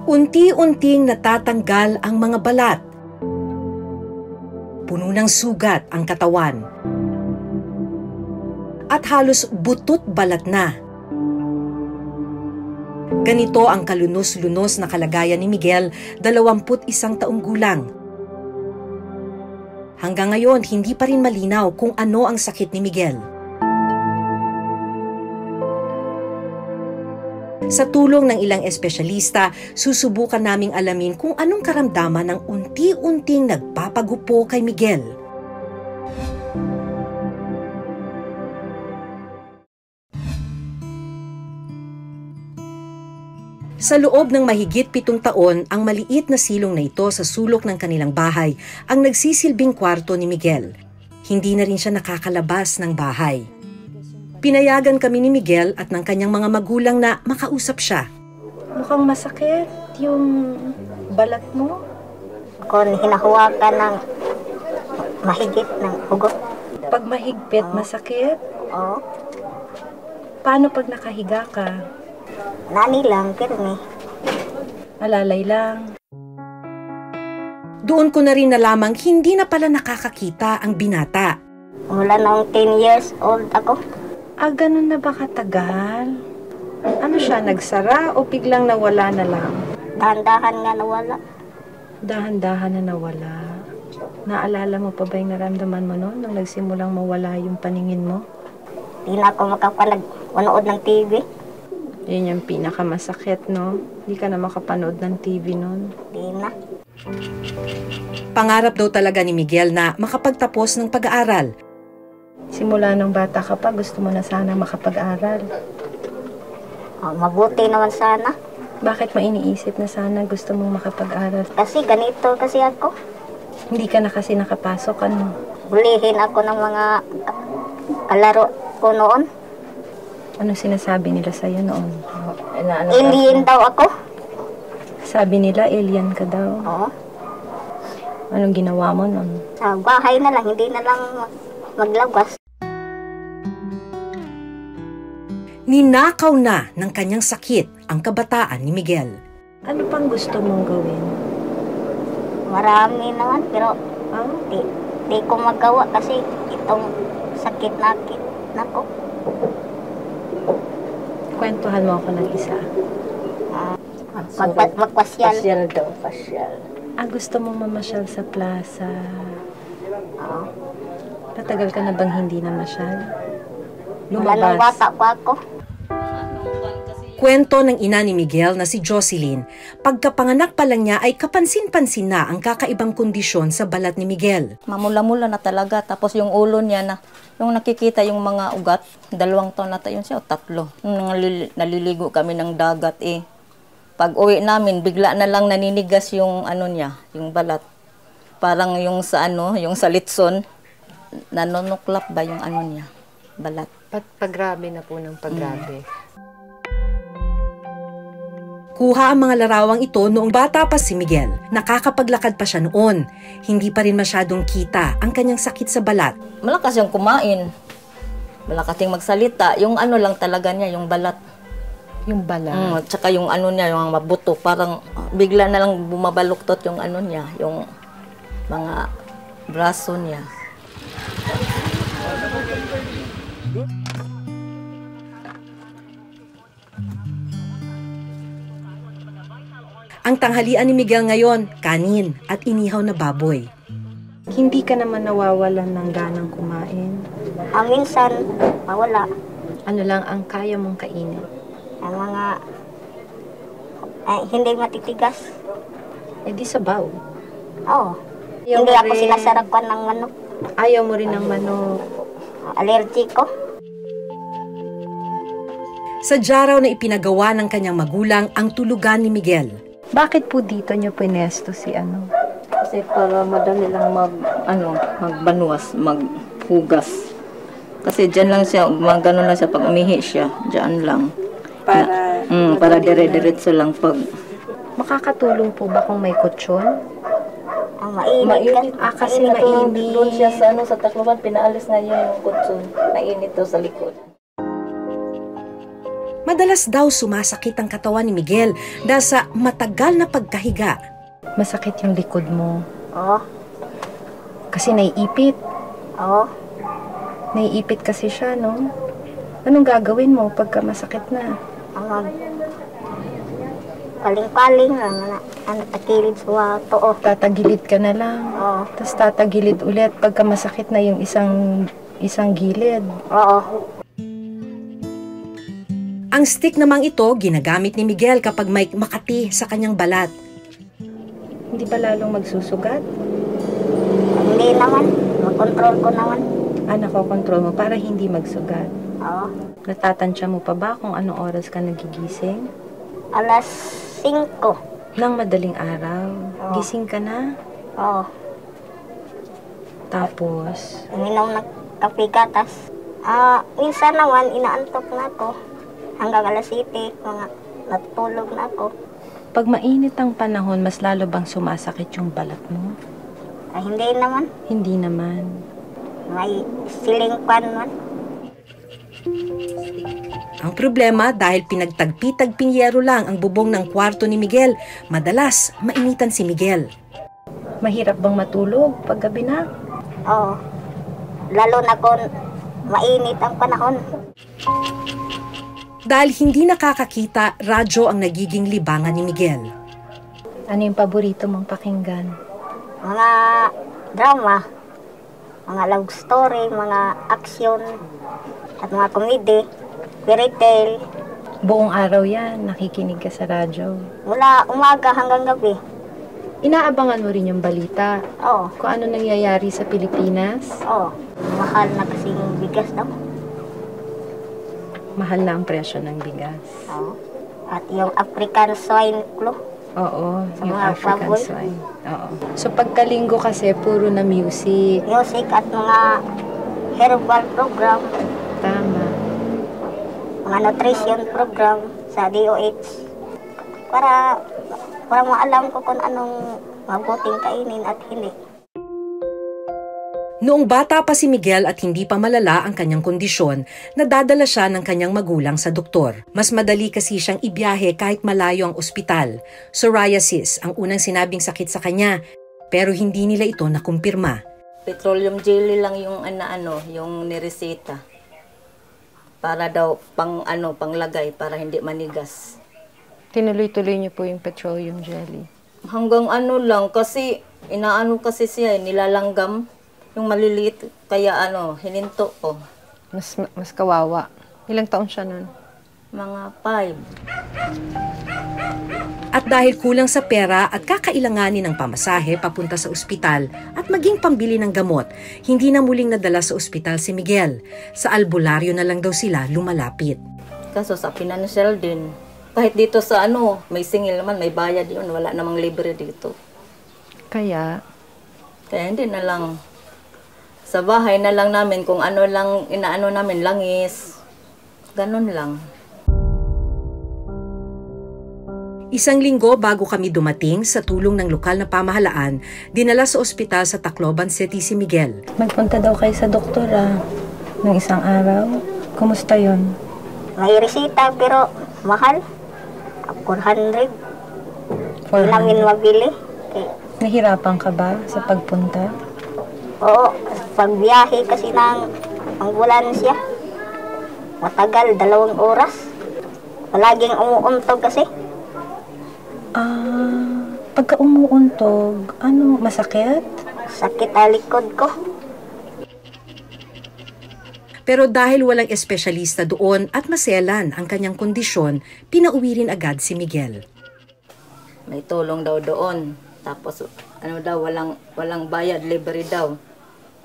Unti-unting natatanggal ang mga balat. Puno ng sugat ang katawan. At halos butot balat na. Ganito ang kalunos-lunos na kalagayan ni Miguel, 21 taong gulang. Hanggang ngayon, hindi pa rin malinaw kung ano ang sakit ni Miguel. Sa tulong ng ilang espesyalista, susubukan naming alamin kung anong karamdaman ng unti-unting nagpapagupo kay Miguel. Sa loob ng mahigit 7 taon, ang maliit na silong na ito sa sulok ng kanilang bahay ang nagsisilbing kwarto ni Miguel. Hindi na rin siya nakakalabas ng bahay. Pinayagan kami ni Miguel at ng kanyang mga magulang na makausap siya. Mukhang masakit yung balat mo. Kung hinahawakan ng mahigit ng hugot. Pag mahigpit, masakit? Oo. Paano pag nakahiga ka? Nani lang, kirmi. Alalay lang. Doon ko na rin nalamang hindi na pala nakakakita ang binata. Mula noong 10 years old ako. Ganun na ba katagal? Ano siya, nagsara o biglang nawala na lang? Dahan-dahan nga nawala. Dahan-dahan na nawala. Naalala mo pa ba yung naramdaman mo noon nung nagsimulang mawala yung paningin mo? Di na ako makapanood ng TV. Yun yung pinakamasakit, no? Hindi ka na makapanood ng TV noon. Di na. Pangarap daw talaga ni Miguel na makapagtapos ng pag-aaral. Simula nung bata ka pa, gusto mo na sana makapag-aral. Mabuti naman sana. Bakit mo iniisip na sana gusto mong makapag-aral? Kasi ganito kasi ako. Hindi ka na kasi nakapasok, ano? Bulihin ako ng mga kalaro ko noon. Ano sinasabi nila sa'yo noon? Alien daw ako. Sabi nila, alien ka daw. Oo. Anong ginawa mo noon? Sa bahay na lang, hindi na lang maglabas. Ninakaw na ng kanyang sakit ang kabataan ni Miguel. Ano pang gusto mong gawin? Marami naman, pero di ko magawa kasi itong sakit na ko. Kwentuhan mo ako ng isa. Magpasyal. Pasyal daw, pasyal. Gusto mong mamasyal sa plaza? Oo. Patagal ka na bang hindi na masyal? Lumabas. Walang bata pa ako. Kwento ng ina ni Miguel na si Jocelyn, pagkapanganak pa lang niya ay kapansin-pansin na ang kakaibang kondisyon sa balat ni Miguel. Mamula-mula na talaga, tapos yung ulo niya na, yung nakikita yung mga ugat, 2 taon na tayo siya o 3. Nung naliligo kami ng dagat Pag uwi namin, bigla na lang naninigas yung ano niya, yung balat. Parang yung sa yung sa litson, nanonuklap ba yung ano niya, balat. Pagrabe na po ng pagrabe. Kuha ang mga larawang ito noong bata pa si Miguel. Nakakapaglakad pa siya noon. Hindi pa rin masyadong kita ang kanyang sakit sa balat. Malakas yung kumain. Malakas yung magsalita. Yung ano lang talaga niya, yung balat. Yung balat? Tsaka yung ano niya, yung mabuto. Parang bigla na lang bumabaluktot yung ano niya, yung mga braso niya. Ang tanghalian ni Miguel ngayon, kanin at inihaw na baboy. Hindi ka naman nawawalan ng ganang kumain? Minsan, mawala. Ano lang ang kaya mong kainin? Ang mga hindi matitigas. Di sabaw. Oo. Ayaw Hindi mo ako rin- sinasarapan ng manok. Ayaw mo rin ng manok. Allergy ko. Sadya raw na ipinagawa ng kanyang magulang ang tulugan ni Miguel. Bakit po dito nyo pinesto si ano? Kasi para madali lang magbanwas, maghugas. Kasi dyan lang siya, gano'n lang siya pag umihi siya, dyan lang. Para dire-diretso lang pag... Makakatulong po ba kung may kutsyon? Mainit. Kasi mainit. Doon siya sa Tacloban, pinaalis na niya yung kutsun. Nainit daw sa likod. Madalas daw sumasakit ang katawan ni Miguel dahil sa matagal na pagkahiga. Masakit yung likod mo. Oo. Kasi naiipit. Oo. Naiipit kasi siya, no? Anong gagawin mo pagka masakit na? Ang paling-paling lang na takilid sa too. Tatagilid ka na lang. Oo. Tapos tatagilid ulit pagka masakit na yung isang gilid. Oo. Ang stick namang ito ginagamit ni Miguel kapag may makati sa kanyang balat. Hindi ba lalong magsusugat? Hindi naman. Makontrol ko naman. Nakokontrol mo para hindi magsugat. Oo. Natatansya mo pa ba kung anong oras ka nagigising? Alas 5. Nang madaling araw. Oo. Gising ka na. Oo. Tapos, Uminom ng kape gatas. Minsan naman, inaantok na ako. Hanggang alas 7, mga natulog na ako. pag mainit ang panahon, mas lalo bang sumasakit yung balat mo? Hindi naman. Hindi naman. May ceiling fan man. Ang problema dahil pinagtagpi-tagping yero lang ang bubong ng kwarto ni Miguel, madalas mainitan si Miguel. Mahirap bang matulog pag gabi na? Oo. Lalo na kung mainit ang panahon. Dahil hindi nakakakita, radyo ang nagiging libangan ni Miguel. Ano yung paborito mong pakinggan? Mga drama, mga love story, mga action, at mga komedy, fairy tale. Buong araw yan, nakikinig ka sa radyo. Mula umaga hanggang gabi. Inaabangan mo rin yung balita. Oo. Kung ano nangyayari sa Pilipinas. Oo. Mahal na kasing bigas daw. Mahal na ang presyo ng bigas. Oo. At yung African swine flu. Oo, Sa yung mga African baboy. swine. Oo. So pagkalinggo kasi, puro na music. Music at mga herbal program, Tama. mga nutrition program sa DOH. Para maalam ko kung anong mabuting kainin at hindi. Noong bata pa si Miguel at hindi pa malala ang kanyang kondisyon, nadadala siya ng kanyang magulang sa doktor. Mas madali kasi siyang ibiyahe kahit malayo ang ospital. Psoriasis ang unang sinabing sakit sa kanya, pero hindi nila ito nakumpirma. Petroleum jelly lang yung yung nireseta. Para daw panglagay para hindi manigas. Tinuloy-tuloy niyo po yung petroleum jelly. Hanggang lang kasi kasi siya nilalanggam yung maliliit kaya hininto ko. Mas kawawa. Ilang taon siya nun? Mga 5. At dahil kulang sa pera at kakailanganin ng pamasahe papunta sa ospital at maging pambili ng gamot, hindi na muling nadala sa ospital si Miguel. Sa albularyo na lang daw sila lumalapit. Kaso sa financial din. Kahit dito sa may singil naman, may bayad yun. Wala namang libre dito. Kaya Kaya hindi na lang. Sa bahay na lang namin kung lang inaano namin, langis. Ganun lang. Isang linggo bago kami dumating, sa tulong ng lokal na pamahalaan, dinala sa ospital sa Tacloban City si Miguel. magpunta daw kayo sa doktora ng isang araw. Kumusta yun? May resita pero mahal. 400. Hindi namin mabili. Okay. Nahirapan ka ba sa pagpunta? Oo, pagbiyahe kasi ng ambulansya. Matagal, 2 oras. Palaging umuuntog kasi. Pagka umuuntog, masakit? Sakit ang likod ko. Pero dahil walang espesyalista doon at maselan ang kanyang kondisyon, pinauwi rin agad si Miguel. May tulong daw doon. Tapos walang bayad, libre daw.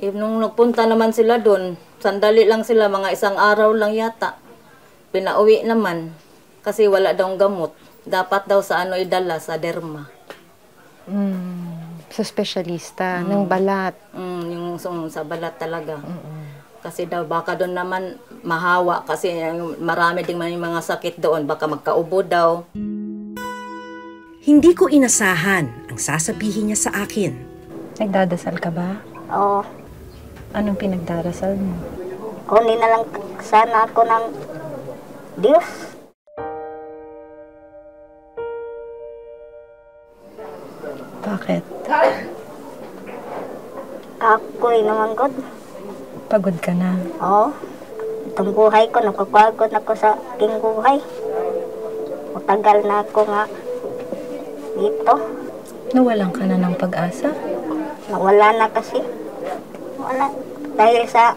Nung nagpunta naman sila doon, sandali lang sila, mga 1 araw lang yata. Pinauwi naman kasi wala daw gamot. Dapat daw sa idala sa derma. Sa espesyalista ng balat. Yung sa balat talaga. Kasi daw baka doon naman mahawa kasi marami ding mga sakit doon. Baka magkaubo daw. Hindi ko inasahan ang sasabihin niya sa akin. Nagdadasal ka ba? Oo. Anong pinagdarasal mo? Kunin na lang sana ako ng Diyos. Ako'y naman God. Pagod ka na. Oo. Itong buhay ko, napapagod ako sa aking buhay. Matagal na ako nga dito. Nawalan ka na ng pag-asa? Nawala na kasi. Wala. Dahil sa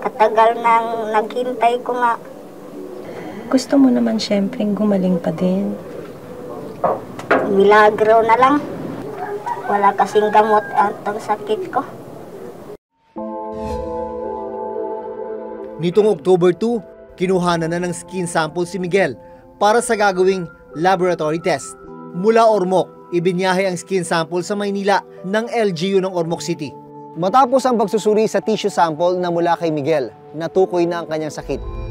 katagal nang naghintay ko nga. Gusto mo naman syempreng gumaling pa din. Milagro na lang. Wala kasing gamot ang sakit ko. Nitong October 2, kinuhanan na ng skin sample si Miguel para sa gagawing laboratory test. Mula Ormoc, ibinyahe ang skin sample sa Maynila ng LGU ng Ormoc City. Matapos ang pagsusuri sa tissue sample na mula kay Miguel, natukoy na ang kanyang sakit.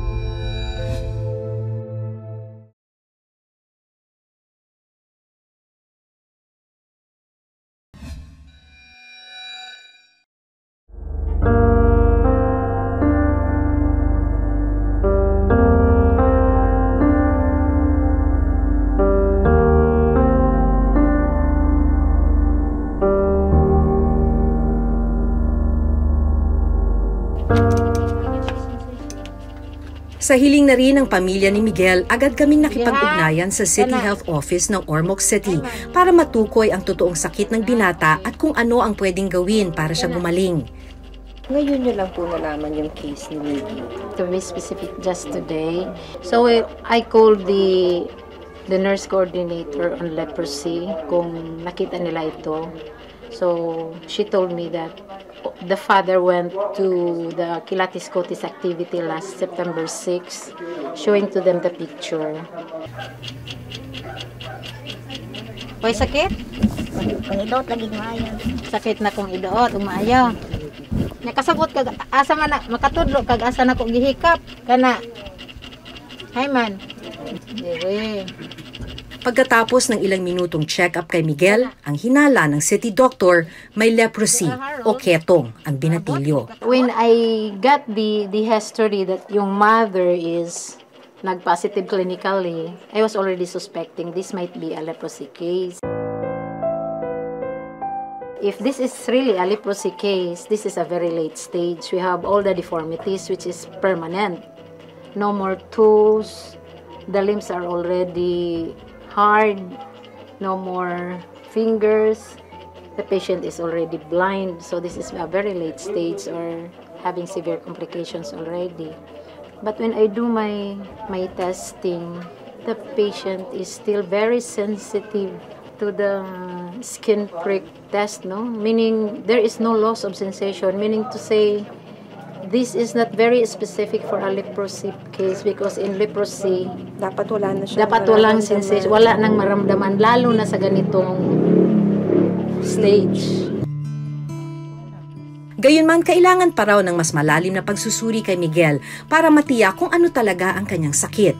Sa hiling na rin ng pamilya ni Miguel, agad kaming nakipag-ugnayan sa City Health Office ng Ormoc City para matukoy ang totoong sakit ng binata at kung ano ang pwedeng gawin para siya gumaling. Ngayon nyo lang po nalaman yung case ni Miggy. To be specific, just today. So I called the nurse coordinator on leprosy kung nakita nila ito. So she told me that the father went to the Kilatis Kotis activity last September 6, showing to them the picture. Hoy, sakit? Kung idot, lagi maayo. Sakit na kong idoot, umaayaw. Nakasabot kag asa man na makatudlo kag asa na ko gihikap kana. Hay man. Dire. Pagkatapos ng ilang minutong check-up kay Miguel, ang hinala ng city doctor, may leprosy o ketong ang binatilyo. When I got the history that yung mother is nag-positive clinically, I was already suspecting this might be a leprosy case. If this is really a leprosy case, this is a very late stage. We have all the deformities which is permanent. No more toes, the limbs are already hard, no more fingers, the patient is already blind, so this is a very late stage or having severe complications already. But when I do my testing, the patient is still very sensitive to the skin prick test, no? Meaning there is no loss of sensation, meaning to say this is not very specific for a leprosy case because in leprosy, Dapat wala na siya. dapat walang sensation, wala nang maramdaman, lalo na sa ganitong stage. Gayunman, kailangan pa raw ng mas malalim na pagsusuri kay Miguel para matiyak kung ano talaga ang kanyang sakit.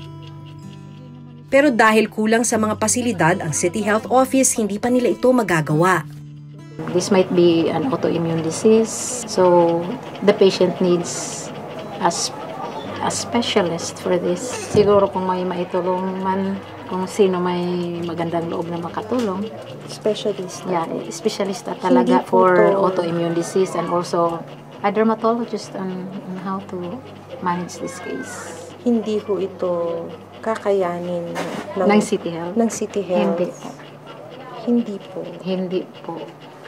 Pero dahil kulang sa mga pasilidad ang City Health Office, hindi pa nila ito magagawa. This might be an autoimmune disease, so the patient needs a specialist for this. Siguro kung may maitulong man, kung sino may magandang loob na makatulong. Specialist. Yeah, specialist talaga for autoimmune disease and also a dermatologist on how to manage this case. Hindi ho ito kakayanin Ng City Health? Ng City Health. Hindi po. Hindi po. Hindi po.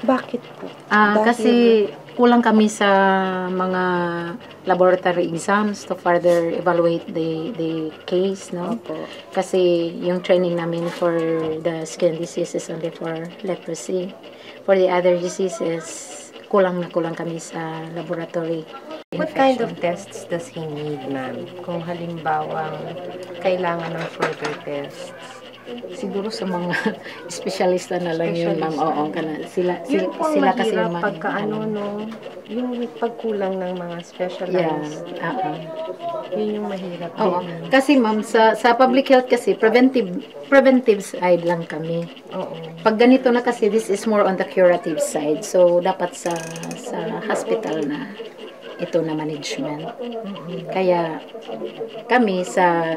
Bakit po? Dahil Kasi kulang kami sa mga laboratory exams to further evaluate the case, no? Opo. Kasi yung training namin for the skin diseases only for leprosy. For the other diseases, kulang kami sa laboratory. What kind of tests does he need, ma'am? Kung halimbawa kailangan ng further tests. Siguro sa mga espesyalista na lang yun, ma'am. Oo, sila Sila kasi yung pagka yung pagkulang ng mga specialized. Yeah, Yun yung mahirap. Oo. Kasi ma'am, sa public health kasi, preventive side lang kami. Oo. Pag ganito na kasi, this is more on the curative side. So, dapat sa hospital na ito na management. Kaya kami sa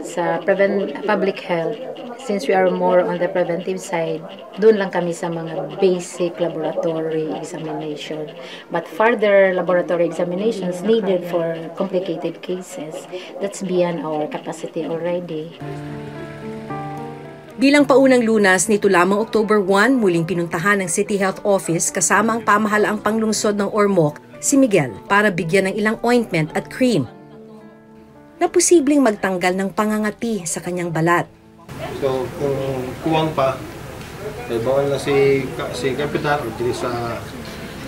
public health, since we are more on the preventive side, doon lang kami sa mga basic laboratory examination. But further laboratory examinations needed for complicated cases, that's beyond our capacity already. Bilang paunang lunas nito lamang October 1, muling pinuntahan ng City Health Office kasama ang pamahalaang panglungsod ng Ormoc, si Miguel, para bigyan ng ilang ointment at cream na posibleng magtanggal ng pangangati sa kanyang balat. So kung kuwang pa, bawal na si Kapitan o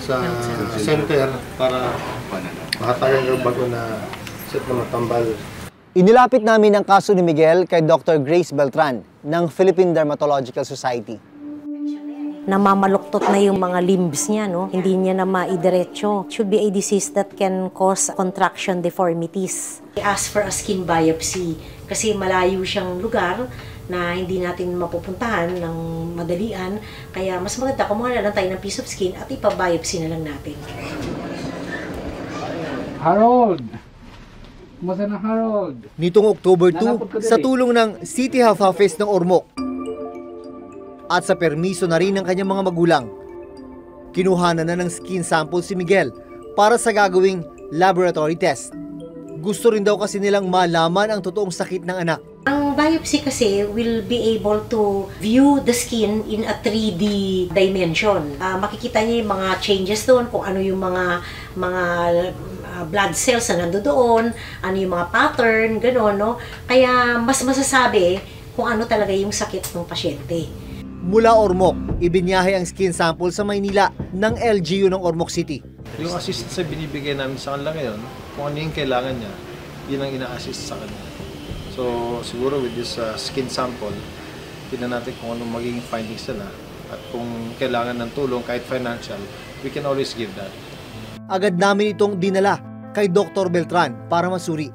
sa center para makatagal ng bago na set na matambal. Inilapit namin ang kaso ni Miguel kay Dr. Grace Beltran ng Philippine Dermatological Society. Namamaluktot na yung mga limbs niya, no? Hindi niya na maidiretso. It should be a disease that can cause contraction deformities. We ask for a skin biopsy kasi malayo siyang lugar na hindi natin mapupuntahan ng madalian. Kaya mas maganda kumuha na lang tayo ng piece of skin at ipabiopsy na lang natin. Harold! Kumusta na, Harold? Nitong October 2, sa tulong ng City Health Office ng Ormoc at sa permiso na rin ng kanyang mga magulang, kinuhanan na ng skin sample si Miguel para sa gagawing laboratory test. Gusto rin daw kasi nilang malaman ang totoong sakit ng anak. Ang biopsy kasi will be able to view the skin in a 3D dimension. Makikita niya yung mga changes doon, kung ano yung mga blood cells na nandoon, ano yung mga pattern, gano'n, no? Kaya mas masasabi kung ano talaga yung sakit ng pasyente. Mula Ormoc, ibinyahe ang skin sample sa Maynila ng LGU ng Ormoc City. Yung assist sa binibigay namin sa kanila ngayon, kung ano yung kailangan niya, yun ang ina-assist sa kanya. So siguro with this skin sample, tignan natin kung anong magiging findings nila at kung kailangan ng tulong kahit financial, we can always give that. Agad namin itong dinala kay Dr. Beltran para masuri.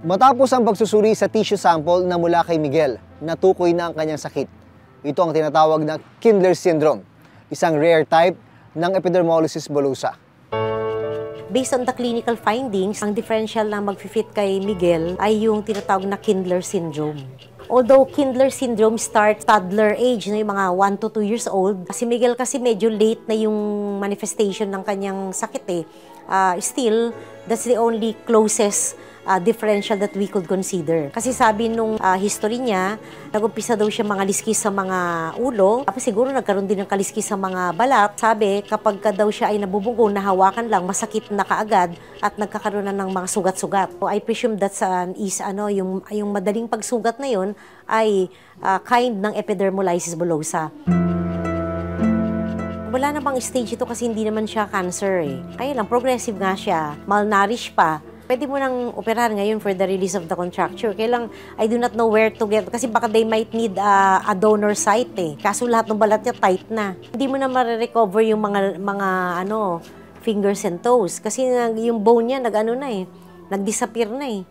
Matapos ang pagsusuri sa tissue sample na mula kay Miguel, natukoy na ang kanyang sakit. Ito ang tinatawag na Kindler syndrome, isang rare type ng epidermolysis bullosa. Based on the clinical findings, ang differential na mag-fit kay Miguel ay yung tinatawag na Kindler syndrome. Although Kindler syndrome starts toddler age, no, yung mga 1 to 2 years old, si Miguel kasi medyo late na yung manifestation ng kanyang sakit eh. Still, that's the only closest differential that we could consider. Kasi sabi nung history niya, nag-umpisa daw siya mga liskis sa mga ulo, tapos siguro nagkaroon din ng kaliskis sa mga balat. Sabi, kapag daw siya ay nabubugo, nahawakan lang, masakit na kaagad at nagkakaroon na ng mga sugat-sugat. So I presume that's yung madaling pagsugat na yun ay kind ng epidermolysis bullosa. Wala na bang stage ito kasi hindi naman siya cancer eh. Kaya lang, progressive nga siya, malnourished pa. Pwede mo nang operahan ngayon for the release of the contracture. Kaya lang, I do not know where to get. Kasi baka they might need a donor site eh. Kaso lahat ng balat niya tight na. Hindi mo na ma-recover yung mga fingers and toes. Kasi yung bone niya nag-disappear na eh.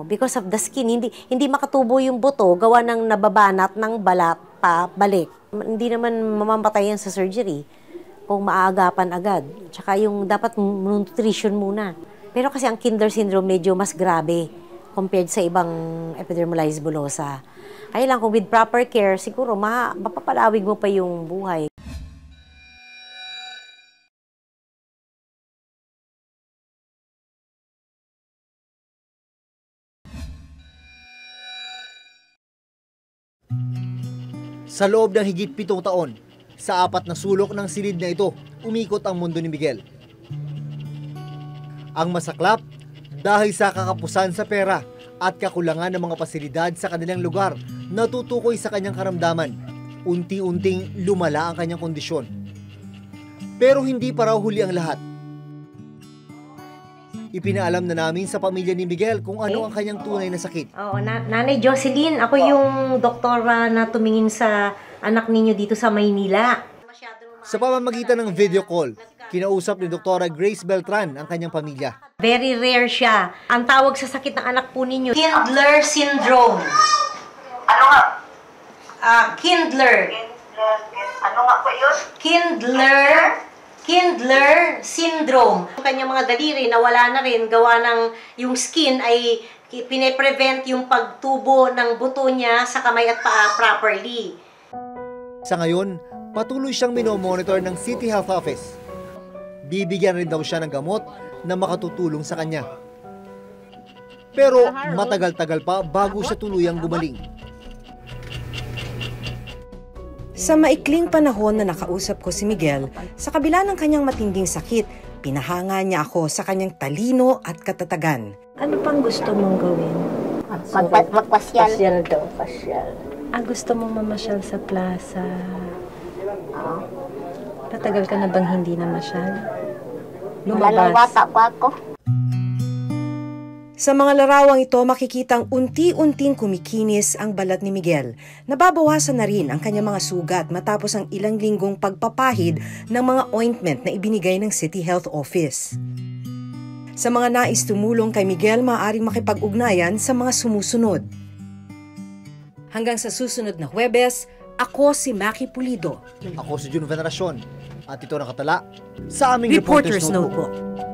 Because of the skin, hindi makatubo yung buto, gawa ng nababanat ng balat pa balik. Hindi naman mamamatay yan sa surgery kung maaagapan agad. Tsaka yung dapat nutrition muna. Pero kasi ang Kindler syndrome medyo mas grabe compared sa ibang epidermolysis bullosa. Kaya lang kung with proper care, siguro mapapalawig mo pa yung buhay. Sa loob ng higit 7 taon, sa 4 na sulok ng silid na ito, umikot ang mundo ni Miguel. Ang masaklap dahil sa kakapusan sa pera at kakulangan ng mga pasilidad sa kanilang lugar na tutukoy sa kanyang karamdaman. Unti-unting lumala ang kanyang kondisyon. Pero hindi pa raw huli ang lahat. Ipinaalam na namin sa pamilya ni Miguel kung ano ang kanyang tunay na sakit. Nanay Jocelyn, ako yung doktora na tumingin sa anak ninyo dito sa Maynila. Sa pamamagitan ng video call, kinausap ni Dr. Grace Beltran ang kanyang pamilya. Very rare siya. Ang tawag sa sakit ng anak po ninyo, Kindler syndrome. Ano nga? Kindler. Ano nga po yun? Kindler Kindler syndrome. Yung kanyang mga daliri nawala na rin, gawa ng yung skin ay pine-prevent yung pagtubo ng buto niya sa kamay at paa properly. Sa ngayon, patuloy siyang minomonitor ng City Health Office. Bibigyan rin daw siya ng gamot na makatutulong sa kanya. Pero matagal-tagal pa bago siya tuluyang gumaling. Sa maikling panahon na nakausap ko si Miguel, sa kabila ng kanyang matinding sakit, pinahanga niya ako sa kanyang talino at katatagan. Ano pang gusto mong gawin? Magpasyal. Pasyal daw, pasyal. Gusto mong mamasyal sa plaza? Patagal ka na bang hindi na masyal? Wala nang bata pa ako. Sa mga larawang ito, makikitang unti-unting kumikinis ang balat ni Miguel. Nababawasan na rin ang kanyang mga sugat matapos ang ilang linggong pagpapahid ng mga ointment na ibinigay ng City Health Office. Sa mga nais tumulong kay Miguel, maaaring makipag-ugnayan sa mga sumusunod. Hanggang sa susunod na Huwebes, ako si Maki Pulido. Ako si Jun Veneracion at ito nakatala sa aming Reporter's Notebook. Notebook.